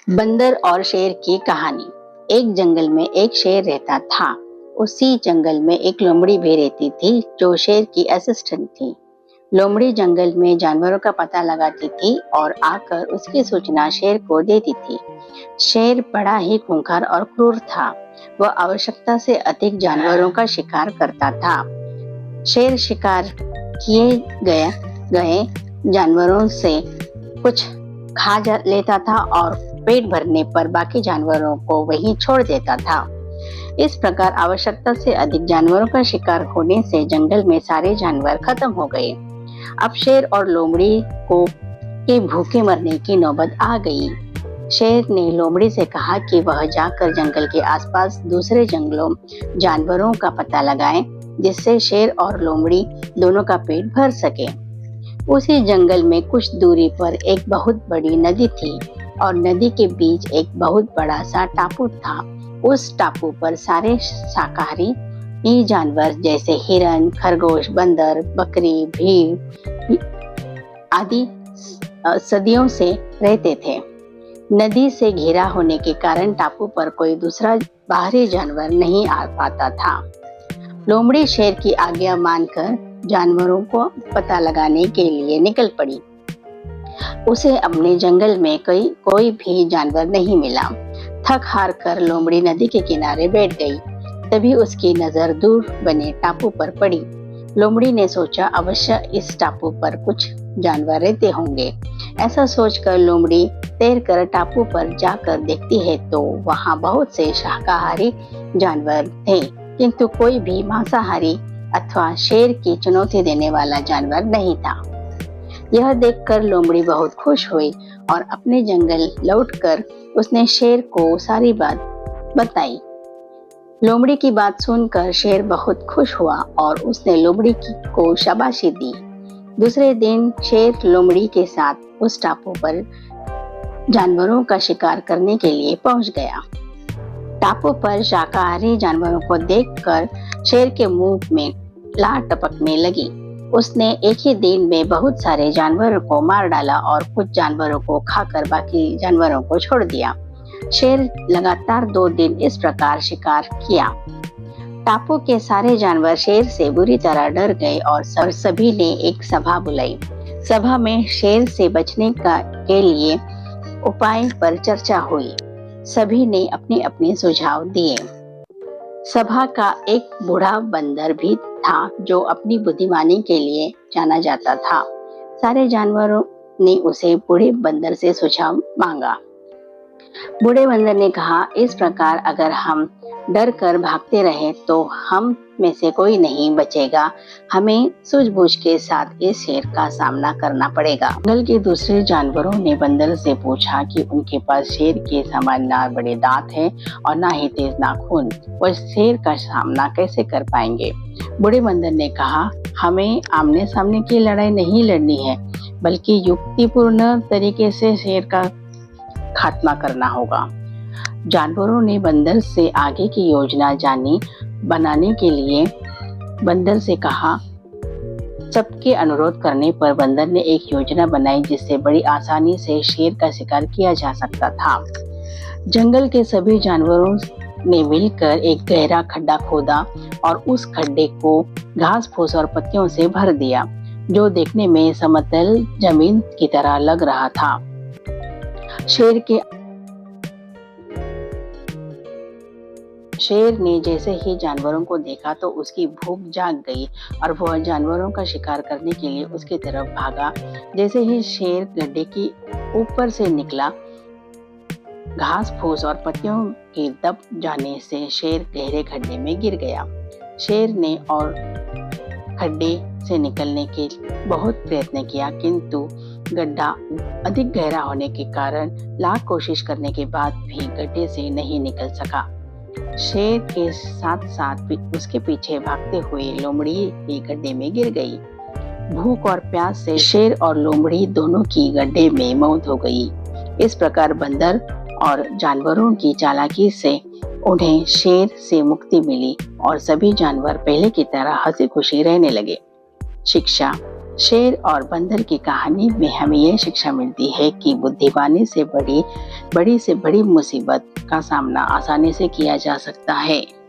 बंदर और शेर की कहानी। एक जंगल में एक शेर रहता था। उसी जंगल में एक लोमड़ी भी रहती थी जो शेर की असिस्टेंट थी। लोमड़ी जंगल में जानवरों का पता लगाती थी और आकर उसकी सूचना शेर को देती थी। शेर बड़ा ही खूंखार और क्रूर था। वह आवश्यकता से अधिक जानवरों का शिकार करता था। शेर शिकार किए गए गए जानवरों से कुछ लेता था और पेट भरने पर बाकी जानवरों को वहीं छोड़ देता था। इस प्रकार आवश्यकता से अधिक जानवरों का शिकार होने से जंगल में सारे जानवर खत्म हो गए। अब शेर और लोमड़ी को के भूखे मरने की नौबत आ गई। शेर ने लोमड़ी से कहा कि वह जाकर जंगल के आसपास दूसरे जंगलों जानवरों का पता लगाए, जिससे शेर और लोमड़ी दोनों का पेट भर सके। उसी जंगल में कुछ दूरी पर एक बहुत बड़ी नदी थी और नदी के बीच एक बहुत बड़ा सा टापू था। उस टापू पर सारे शाकाहारी जानवर जैसे हिरन, खरगोश, बंदर, बकरी, भीड़ आदि सदियों से रहते थे। नदी से घिरा होने के कारण टापू पर कोई दूसरा बाहरी जानवर नहीं आ पाता था। लोमड़ी शेर की आज्ञा मानकर जानवरों को पता लगाने के लिए निकल पड़ी। उसे अपने जंगल में कोई भी जानवर नहीं मिला। थक हार कर लोमड़ी नदी के किनारे बैठ गई। तभी उसकी नजर दूर बने टापू पर पड़ी। लोमड़ी ने सोचा, अवश्य इस टापू पर कुछ जानवर रहते होंगे। ऐसा सोचकर लोमड़ी तैरकर टापू पर जाकर देखती है तो वहां बहुत से शाकाहारी जानवर थे, किंतु कोई भी मांसाहारी अथवा शेर की चुनौती देने वाला जानवर नहीं था। यह देखकर लोमड़ी बहुत खुश हुई और अपने जंगल लौटकर उसने शेर को सारी बात बताई। लोमड़ी की बात सुनकर शेर बहुत खुश हुआ और उसने लोमड़ी को शाबाशी दी। दूसरे दिन शेर लोमड़ी के साथ उस टापू पर जानवरों का शिकार करने के लिए पहुंच गया। टापू पर शाकाहारी जानवरों को देखकर शेर के मुंह में लार टपकने लगी। उसने एक ही दिन में बहुत सारे जानवरों को मार डाला और कुछ जानवरों को खाकर बाकी जानवरों को छोड़ दिया। शेर लगातार 2 दिन इस प्रकार शिकार किया। टापू के सारे जानवर शेर से बुरी तरह डर गए और सभी ने एक सभा बुलाई। सभा में शेर से बचने के लिए उपाय पर चर्चा हुई। सभी ने अपने अपने सुझाव दिए। सभा का एक बूढ़ा बंदर भी था जो अपनी बुद्धिमानी के लिए जाना जाता था। सारे जानवरों ने उसे बूढ़े बंदर से सुझाव मांगा। बूढ़े बंदर ने कहा, इस प्रकार अगर हम डर कर भागते रहे तो हम में से कोई नहीं बचेगा। हमें सूझबूझ के साथ इस शेर का सामना करना पड़ेगा। जंगल के दूसरे जानवरों ने बंदर से पूछा कि उनके पास शेर के समान ना बड़े दांत हैं और ना ही तेज नाखून, वह शेर का सामना कैसे कर पाएंगे। बूढ़े बंदर ने कहा, हमें आमने सामने की लड़ाई नहीं लड़नी है, बल्कि युक्तिपूर्ण तरीके से शेर का खात्मा करना होगा। जानवरों ने बंदर से आगे की योजना बनाने के लिए बंदर से कहा। सबके अनुरोध करने पर बंदर ने एक योजना बनाई जिससे बड़ी आसानी से शेर का शिकार किया जा सकता था। जंगल के सभी जानवरों ने मिलकर एक गहरा खड्डा खोदा और उस खड्डे को घास फूस और पत्तियों से भर दिया, जो देखने में समतल जमीन की तरह लग रहा था। शेर ने जैसे ही जानवरों को देखा तो उसकी भूख जाग गई और वह जानवरों का शिकार करने के लिए उसकी तरफ भागा। जैसे ही शेर गड्ढे की ऊपर से निकला, घास फूस और पत्तियों के दब जाने से शेर गहरे खड्डे में गिर गया। शेर ने और खड्डे से निकलने के बहुत प्रयत्न किया, किंतु गड्ढा अधिक गहरा होने के कारण लाख कोशिश करने के बाद भी गड्ढे से नहीं निकल सका। शेर के साथ साथ उसके पीछे भागते हुए लोमड़ी भी गड्ढे में गिर गई। भूख और प्यास से शेर और लोमड़ी दोनों की गड्ढे में मौत हो गई। इस प्रकार बंदर और जानवरों की चालाकी से उन्हें शेर से मुक्ति मिली और सभी जानवर पहले की तरह हंसी खुशी रहने लगे। शिक्षा। शेर और बंदर की कहानी में हमें यह शिक्षा मिलती है कि बुद्धिमानी से बड़ी से बड़ी मुसीबत का सामना आसानी से किया जा सकता है।